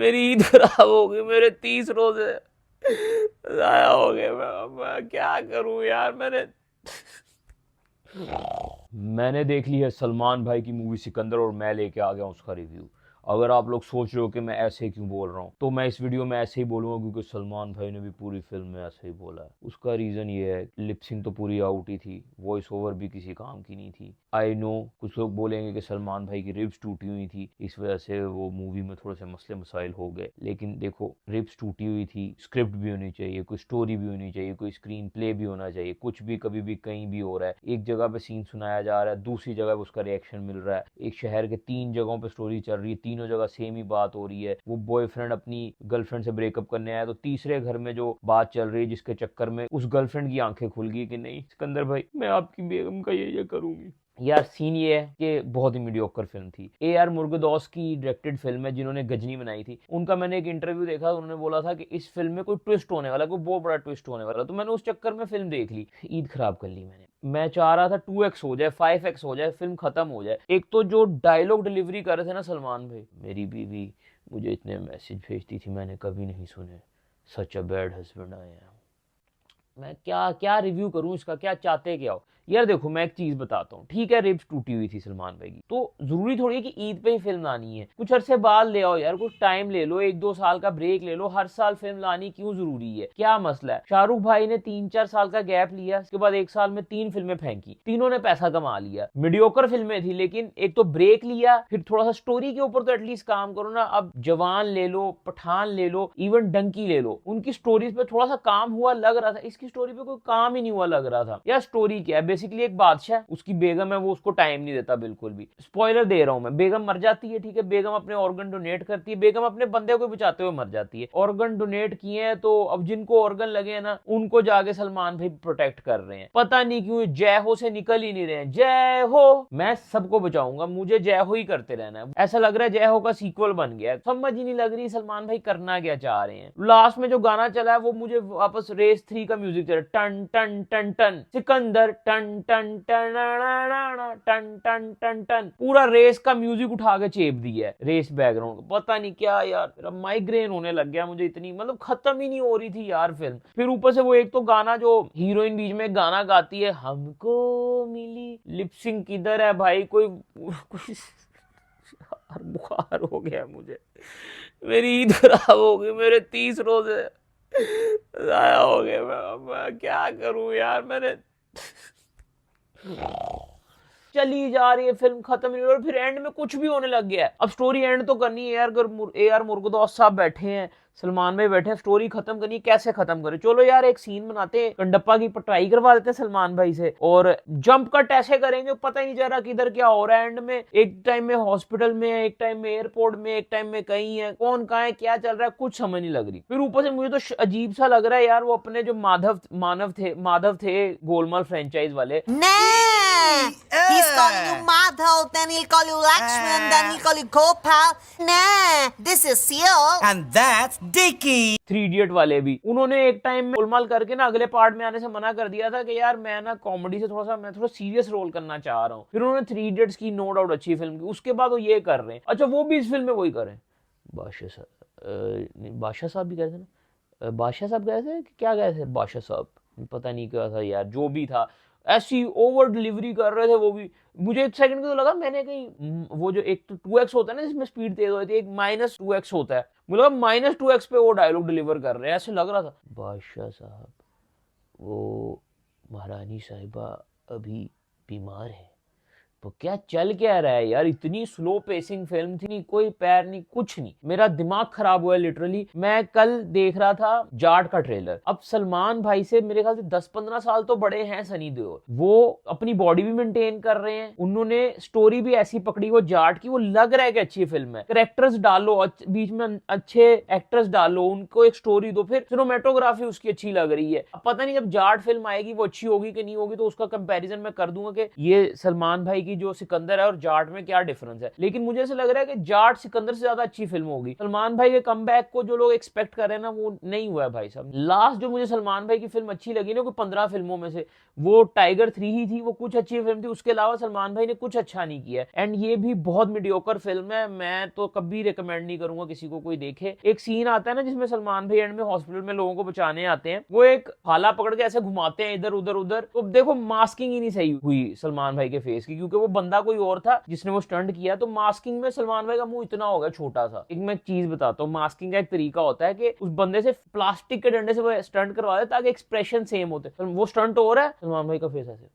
मेरी ईद खराब हो गई, मेरे 30 रोजे जाया हो गए। मैं क्या करूं यार। मैंने देख ली है सलमान भाई की मूवी सिकंदर और मैं लेके आ गया हूं उसका रिव्यू। अगर आप लोग सोच रहे हो कि मैं ऐसे क्यों बोल रहा हूँ, तो मैं इस वीडियो में ऐसे ही बोलूंगा क्योंकि सलमान भाई ने भी पूरी फिल्म में ऐसे ही बोला है। उसका रीजन ये है, लिपसिंग तो पूरी आउट ही थी, वॉइस ओवर भी किसी काम की नहीं थी। आई नो कुछ लोग बोलेंगे कि सलमान भाई की रिब्स टूटी हुई थी, इस वजह से वो मूवी में थोड़े से मसले मसाइल हो गए। लेकिन देखो, रिब्स टूटी हुई थी, स्क्रिप्ट भी होनी चाहिए, कोई स्टोरी भी होनी चाहिए, कोई स्क्रीन प्ले भी होना चाहिए। कुछ भी कभी भी कहीं भी हो रहा है, एक जगह पे सीन सुनाया जा रहा है, दूसरी जगह पे उसका रिएक्शन मिल रहा है। एक शहर के 3 जगहों पे स्टोरी चल रही है, तीनों जगह सेम ही बात हो रही है। वो बॉयफ्रेंड अपनी गर्लफ्रेंड से ब्रेकअप करने आया, तो तीसरे घर में जो बात चल रही है जिसके चक्कर में उस गर्लफ्रेंड की आंखें खुल गई कि नहीं सिकंदर भाई, मैं आपकी बेगम का ये करूंगी। यार सीन ये है कि बहुत ही मीडियोकर फिल्म थी। ए आर मुरुगदॉस की डायरेक्टेड फिल्म है, जिन्होंने गजनी बनाई थी। उनका मैंने एक इंटरव्यू देखा, उन्होंने बोला था कि इस फिल्म में कोई ट्विस्ट होने वाला, कोई बहुत बड़ा ट्विस्ट होने वाला। तो मैंने उस चक्कर में फिल्म देख ली, ईद खराब कर ली मैंने। मैं चाह रहा था 2x हो जाए, 5x हो जाए, फिल्म खत्म हो जाए। एक तो जो डायलॉग डिलीवरी कर रहे थे ना सलमान भाई, मेरी बीवी मुझे इतने मैसेज भेजती थी मैंने कभी नहीं सुने, such a bad husband I am. मैं क्या क्या रिव्यू करूं इसका, क्या चाहते क्या हो यार। देखो मैं एक चीज बताता हूँ, ठीक है रिब्स टूटी हुई थी सलमान भाई की, तो जरूरी थोड़ी है कि ईद पे ही फिल्म लानी है। कुछ अरसे बाद ले आओ यार, कुछ टाइम ले लो, 1-2 साल का ब्रेक ले लो। हर साल फिल्म लानी क्यों जरूरी है, क्या मसला है। शाहरुख भाई ने 3-4 साल का गैप लिया, उसके बाद 1 साल में 3 फिल्में फेंकी, तीनों ने पैसा कमा लिया। मीडियोकर फिल्में थी, लेकिन एक तो ब्रेक लिया, फिर थोड़ा सा स्टोरी के ऊपर तो एटलीस्ट काम करो ना। अब जवान ले लो, पठान ले लो, इवन डंकी ले लो, उनकी स्टोरीज पे थोड़ा सा काम हुआ लग रहा था, इसकी स्टोरी पे कोई काम ही नहीं हुआ लग रहा था। यार स्टोरी क्या है, बेसिकली एक बादशाह, उसकी बेगम है, वो उसको टाइम नहीं देता बिल्कुल भी। स्पॉइलर दे रहा हूं मैं, बेगम मर जाती है, ठीक है, बेगम अपने ऑर्गन डोनेट करती है, बेगम अपने बंदे को बचाते हुए मर जाती है। ऑर्गन डोनेट किए हैं तो अब जिनको ऑर्गन लगे हैं ना, उनको जाके सलमान भाई प्रोटेक्ट कर रहे हैं। पता नहीं क्यों जय हो से निकल ही नहीं रहे हैं। जय हो, मैं सबको बचाऊंगा, मुझे जय हो ही करते रहना है। ऐसा लग रहा है जय हो का सीक्वल बन गया है, समझ ही नहीं लग रही सलमान भाई करना क्या चाह रहे हैं। लास्ट में जो गाना चला है वो मुझे वापस रेस 3 का म्यूजिक चला, टन टन टन टन सिकंदर टन टन टन टन टन टन टन, पूरा रेस का म्यूजिक उठा के चेप दिया है रेस बैकग्राउंड। पता नहीं क्या यार, मेरा माइग्रेन होने लग गया मुझे, इतनी मतलब खत्म ही नहीं हो रही थी यार फिल्म। फिर ऊपर से वो एक तो गाना जो हीरोइन बीच में गाना गाती है, हमको मिली लिपसिंग किधर है भाई, कोई बुखार हो गया मुझे, मेरी ईद खराब हो गई, मेरे 30 रोजे जाया हो गए। मैं क्या करूं यार। चली जा रही है फिल्म, खत्म नहीं हो रही, फिर एंड में कुछ भी होने लग गया है। अब स्टोरी एंड तो करनी है यार, अगर ए आर मुर्गदौस साहब बैठे हैं, सलमान भाई बैठे हैं, स्टोरी खत्म करनी, कैसे खत्म करें। चलो यार एक सीन बनाते हैं, कंडप्पा की पटराई करवा देते हैं सलमान भाई से, और जंप कट ऐसे करेंगे पता ही नहीं चल रहा किधर क्या हो रहा है। एंड में एक टाइम में हॉस्पिटल में है, एक टाइम में एयरपोर्ट में, एक टाइम में कहीं है, कौन कहाँ है, क्या चल रहा है, कुछ समझ नहीं लग रही। फिर ऊपर से मुझे तो अजीब सा लग रहा है यार, वो अपने जो माधव थे गोलमाल फ्रेंचाइज वाले। He's calling you Madhav, then he'll call you Lakshman, then he'll call you Gopal. Nah, this is Seal. And that's Dicky. 3 idiot वाले भी, उन्होंने एक टाइम में गोलमाल करके ना अगले पार्ट में आने से मना कर दिया था कि यार मैं ना कॉमेडी से मैं थोड़ा सीरियस रोल करना चाह रहा हूँ। फिर उन्होंने 3 इडियट्स की, नो डाउट अच्छी फिल्म की, उसके बाद वो ये कर रहे हैं। अच्छा वो भी इस फिल्म में वही करें। बादशाह साहब भी गए थे ना, बादशाह साहब गए थे कि क्या गए थे, बादशाह साहब पता नहीं क्या था यार, जो भी था ऐसी ओवर डिलीवरी कर रहे थे वो भी। मुझे एक सेकंड को तो लगा मैंने कहीं, वो जो एक तो 2x होता है ना जिसमें स्पीड तेज होती है, एक -2x होता है, मुझे लगा -2x पे वो डायलॉग डिलीवर कर रहे हैं, ऐसे लग रहा था। बादशाह साहब, वो महारानी साहिबा अभी बीमार है। तो क्या चल क्या रहा है यार, इतनी स्लो पेसिंग फिल्म थी, नहीं कोई पैर नहीं कुछ नहीं, मेरा दिमाग खराब हुआ लिटरली। मैं कल देख रहा था जाट का ट्रेलर। अब सलमान भाई से मेरे ख्याल से 10-15 साल तो बड़े हैं सनी देओल, वो अपनी बॉडी भी मेंटेन कर रहे हैं, उन्होंने स्टोरी भी ऐसी पकड़ी वो जाट की, वो लग रहा है कि अच्छी फिल्म है। कैरेक्टर्स डालो, बीच में अच्छे एक्टर्स डालो, उनको एक स्टोरी दो, फिर सिनेमेटोग्राफी उसकी अच्छी लग रही है। अब पता नहीं जब जाट फिल्म आएगी वो अच्छी होगी कि नहीं होगी, तो उसका कंपैरिजन मैं कर दूंगा कि ये सलमान भाई की कि जो सिकंदर है और जाट में क्या डिफरेंस है, लेकिन मुझे ऐसा लग रहा है कि जाट सिकंदर से ज्यादा अच्छी फिल्म होगी। सलमान भाई के कमबैक को जो लोग एक्सपेक्ट कर रहे हैं ना, वो नहीं हुआ है भाई साहब। लास्ट जो मुझे सलमान भाई की फिल्म अच्छी लगी ना, कोई 15 फिल्मों में से, वो टाइगर 3 ही थी। वो कुछ अच्छी फिल्म थी, उसके अलावा सलमान भाई ने कुछ अच्छा नहीं किया। एंड ये भी बहुत मीडियोकर फिल्म है, मैं तो कभी रिकमेंड नहीं करूंगा किसी को कोई देखे। एक सीन आता है ना जिसमें सलमान भाई एंड में हॉस्पिटल में लोगों को बचाने आते हैं, वो एक भाला पकड़ के ऐसे घुमाते हैं इधर उधर उधर। तो देखो मास्किंग ही नहीं सही हुई सलमान भाई के फेस की, क्योंकि वो बंदा कोई और था जिसने वो स्टंट किया। तो मास्किंग में सलमान भाई का मुंह इतना हो गया छोटा सा। एक मैं चीज बताता हूँ, मास्किंग का एक तरीका होता है कि उस बंदे से प्लास्टिक के डंडे से वो स्टंट करवा दे ताकि एक्सप्रेशन सेम होते। वो स्टंट हो रहा है, सलमान भाई का फेस ऐसे।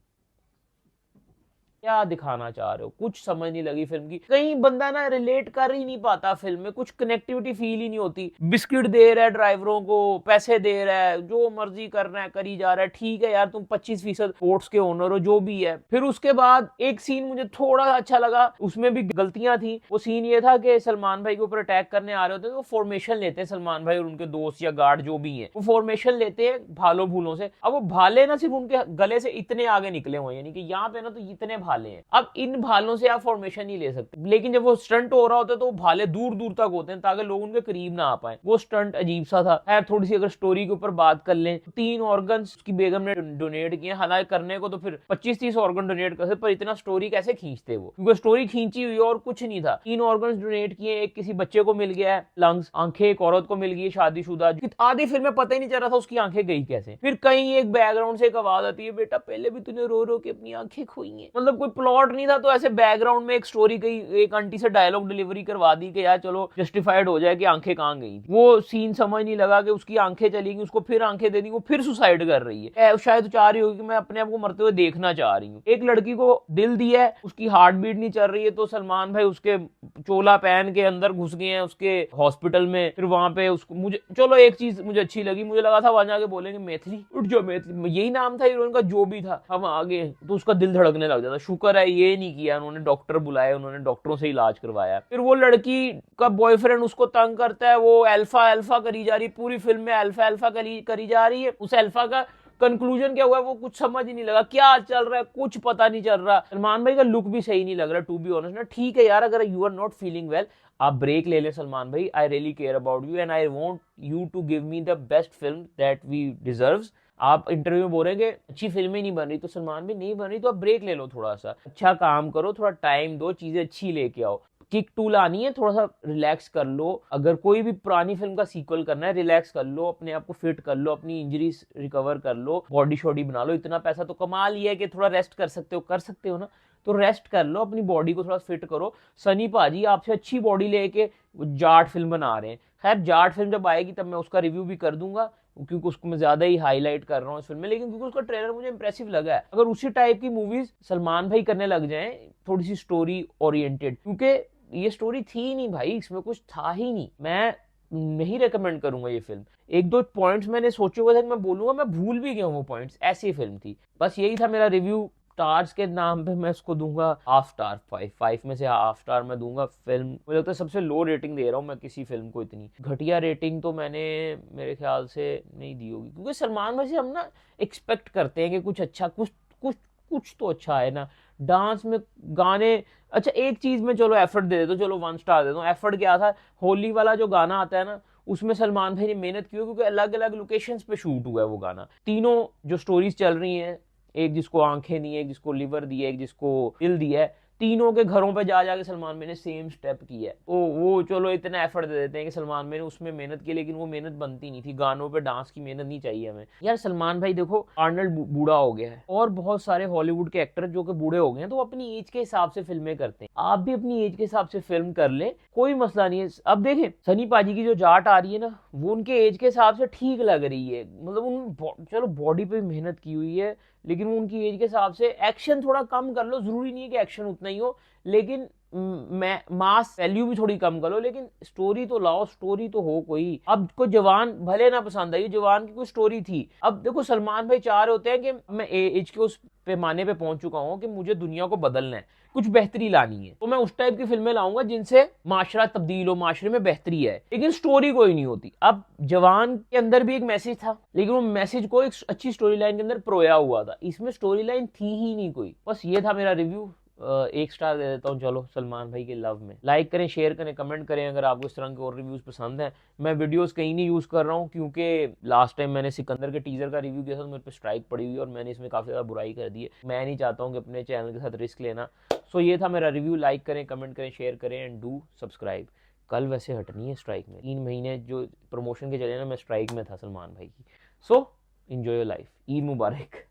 क्या दिखाना चाह रहे हो, कुछ समझ नहीं लगी फिल्म की। कहीं बंदा ना रिलेट कर ही नहीं पाता फिल्म में, कुछ कनेक्टिविटी फील ही नहीं होती। बिस्किट दे रहा है ड्राइवरों को, पैसे दे रहा है, जो मर्जी कर रहा है करी जा रहा है। ठीक है यार, तुम 25% स्पोर्ट्स के ओनर हो, जो भी है। फिर उसके बाद एक सीन मुझे थोड़ा अच्छा लगा, उसमें भी गलतियां थी। वो सीन ये था कि सलमान भाई के ऊपर अटैक करने आ रहे होते हैं, तो वो फॉर्मेशन लेते हैं सलमान भाई और उनके दोस्त या गार्ड जो भी है, वो फॉर्मेशन लेते हैं भालों भूलों से। अब वो भाले ना सिर्फ उनके गले से इतने आगे निकले हुए, यानी कि यहाँ पे ना तो इतने भाले हैं। अब इन भालों से आप फॉर्मेशन नहीं ले सकते, लेकिन जब वो स्टंट हो रहा होता है तो भाले दूर दूर तक होते हैं ताकि लोग उनके करीब ना आ पाए। वो स्टंट अजीब सा था। खैर, थोड़ी सी अगर स्टोरी के ऊपर बात कर लें, 3 ऑर्गन्स उसकी बेगम ने डोनेट किए। हालांकि करने को तो फिर 25-30 ऑर्गन डोनेट कर सकते, पर इतना स्टोरी कैसे खींचते वो, क्योंकि स्टोरी खींची हुई और कुछ नहीं था। 3 ऑर्गन्स डोनेट किए, एक किसी बच्चे को मिल गया है लंग्स, आंखें एक औरत को मिल गई शादीशुदा। आधी फिल्म में पता ही नहीं चल रहा था उसकी आंखें गई कैसे। फिर कहीं एक बैकग्राउंड से एक आवाज आती है, बेटा पहले भी तूने रो रो के अपनी आंखें खोई हैं। मतलब कोई प्लॉट नहीं था, तो ऐसे बैकग्राउंड में एक स्टोरी गई, एक आंटी से डायलॉग डिलीवरी करवा दी कि यार चलो जस्टिफाइड हो जाए कि आंखें कहां गई। वो सीन समझ नहीं लगा कि उसकी आंखें चली गई, उसको फिर आंखें दे दी, वो फिर सुसाइड कर रही है। शायद चाह रही होगी कि मैं अपने आप को मरते हुए देखना चाह रही हूँ। एक लड़की को दिल दिया है, उसकी हार्ट बीट नहीं चल रही है, तो सलमान भाई उसके चोला पहन के अंदर घुस गए हैं उसके हॉस्पिटल में। फिर वहां पे उसको, मुझे चलो एक चीज मुझे अच्छी लगी, मुझे लगा था वहां जाके बोलेंगे मैथिली उठ जाओ, मैथिली यही नाम था हीरोइन का, जो भी था, हम आगे तो उसका दिल धड़कने लग जाता। शुक्र है ये नहीं किया उन्होंने, डॉक्टर बुलाए, उन्होंने डॉक्टरों से इलाज करवाया। फिर वो लड़की का बॉयफ्रेंड उसको तंग करता है, वो अल्फा अल्फा करी जा रही, पूरी फिल्म में अल्फा अल्फा करी जा रही है। उस अल्फा का कंक्लूजन क्या हुआ वो कुछ समझ ही नहीं लगा, क्या चल रहा है कुछ पता नहीं चल रहा। सलमान भाई का लुक भी सही नहीं लग रहा, टू बी ऑनेस्ट ना। ठीक है यार, अगर you are not feeling well, आप ब्रेक ले ले सलमान भाई। I really care about you and I want you to give me the best film that we deserves. आप इंटरव्यू में बोलेंगे अच्छी फिल्में नहीं बन रही, तो सलमान भी नहीं बन रही, तो आप ब्रेक ले लो, थोड़ा सा अच्छा काम करो, थोड़ा टाइम दो, चीजें अच्छी लेके आओ। किक 2 लानी है, थोड़ा सा रिलैक्स कर लो। अगर कोई भी पुरानी फिल्म का सीक्वल करना है, रिलैक्स कर लो, अपने आप को फिट कर लो, अपनी इंजरीज रिकवर कर लो, बॉडी शॉडी बना लो। इतना पैसा तो कमा लिया है कि थोड़ा रेस्ट कर सकते हो ना, तो रेस्ट कर लो, अपनी बॉडी को थोड़ा फिट करो। सनी पाजी आपसे अच्छी बॉडी लेके जाट फिल्म बना रहे हैं। खैर, जाट फिल्म जब आएगी तब मैं उसका रिव्यू भी कर दूंगा, क्योंकि उसको मैं ज्यादा ही हाईलाइट कर रहा हूँ इस फिल्म में, लेकिन क्योंकि उसका ट्रेलर मुझे इंप्रेसिव लगा है। अगर उसी टाइप की मूवीज सलमान भाई करने लग जाएं, थोड़ी सी स्टोरी ओरिएंटेड, क्योंकि ये स्टोरी थी ही नहीं भाई, इसमें कुछ था ही नहीं, मैं नहीं रेकमेंड करूंगा ये फिल्म। 1-2 पॉइंट्स मैंने सोचे हुए थे कि मैं बोलूंगा, मैं भूल भी गया हूँ वो पॉइंट्स, ऐसी फिल्म थी। बस यही था मेरा रिव्यू। स्टार्स के नाम पे मैं इसको दूंगा हाफ स्टार, 5 में से हाफ स्टार मैं दूंगा। फिल्म मुझे लगता है सबसे लो रेटिंग दे रहा हूँ मैं किसी फिल्म को। इतनी घटिया रेटिंग तो मैंने मेरे ख्याल से नहीं दी होगी, क्योंकि सलमान भाई से हम ना एक्सपेक्ट करते हैं कि कुछ अच्छा, कुछ तो अच्छा है ना। डांस में, गाने, अच्छा एक चीज में चलो एफर्ट दे दो, चलो 1 स्टार दे दो। एफर्ट क्या था, होली वाला जो गाना आता है ना, उसमें सलमान भाई ने मेहनत की, क्योंकि अलग अलग लोकेशंस पे शूट हुआ है वो गाना। तीनों जो स्टोरीज चल रही हैं, एक जिसको आंखें दी है, एक जिसको लिवर दी है, एक जिसको दिल दिया है, तीनों के घरों पे जा जाके सलमान भाई ने सेम स्टेप किया है। वो चलो इतना एफर्ट दे देते हैं कि सलमान भाई ने उसमें मेहनत की, लेकिन वो मेहनत बनती नहीं थी। गानों पे डांस की मेहनत नहीं चाहिए हमें यार। सलमान भाई देखो, आर्नल्ड बूढ़ा हो गया है, और बहुत सारे हॉलीवुड के एक्टर जो कि बूढ़े हो गए हैं, तो अपनी एज के हिसाब से फिल्में करते हैं। आप भी अपनी एज के हिसाब से फिल्म कर ले, कोई मसला नहीं है। अब देखें, सनी पाजी की जो जाट आ रही है ना, वो उनके एज के हिसाब से ठीक लग रही है। मतलब उन चलो बॉडी पे मेहनत की हुई है, लेकिन वो उनकी एज के हिसाब से। एक्शन थोड़ा कम कर लो, जरूरी नहीं है कि एक्शन उतना ही हो, लेकिन मास वैल्यू भी थोड़ी कम कर लो, लेकिन स्टोरी तो लाओ, स्टोरी तो हो कोई। अब को जवान भले ना पसंद आई, जवान की कोई स्टोरी थी। अब देखो, सलमान भाई चाह रहे होते हैं कि मैं एज के उस पैमाने पे पहुंच चुका हूं कि मुझे दुनिया को बदलना है, कुछ बेहतरी लानी है, तो मैं उस टाइप की फिल्में लाऊंगा जिनसे माशरा तब्दील हो, माशरे में बेहतरी है, लेकिन स्टोरी कोई नहीं होती। अब जवान के अंदर भी एक मैसेज था, लेकिन वो मैसेज को एक अच्छी स्टोरी लाइन के अंदर परोया हुआ था। इसमें स्टोरी लाइन थी ही नहीं कोई। बस ये था मेरा रिव्यू। 1 स्टार दे देता हूँ चलो सलमान भाई के लव में। लाइक करें, शेयर करें, कमेंट करें अगर आपको इस तरह के और रिव्यूज़ पसंद हैं। मैं वीडियोस कहीं नहीं यूज़ कर रहा हूँ क्योंकि लास्ट टाइम मैंने सिकंदर के टीज़र का रिव्यू किया था तो मेरे पे स्ट्राइक पड़ी हुई और मैंने इसमें काफ़ी ज़्यादा बुराई कर दी है। मैं नहीं चाहता हूँ कि अपने चैनल के साथ रिस्क लेना। सो ये था मेरा रिव्यू। लाइक करें, कमेंट करें, शेयर करें एंड डू सब्सक्राइब। कल वैसे हटनी है स्ट्राइक में, 3 महीने जो प्रमोशन के चले ना मैं स्ट्राइक में था सलमान भाई की। So enjoy your life. Eid Mubarak.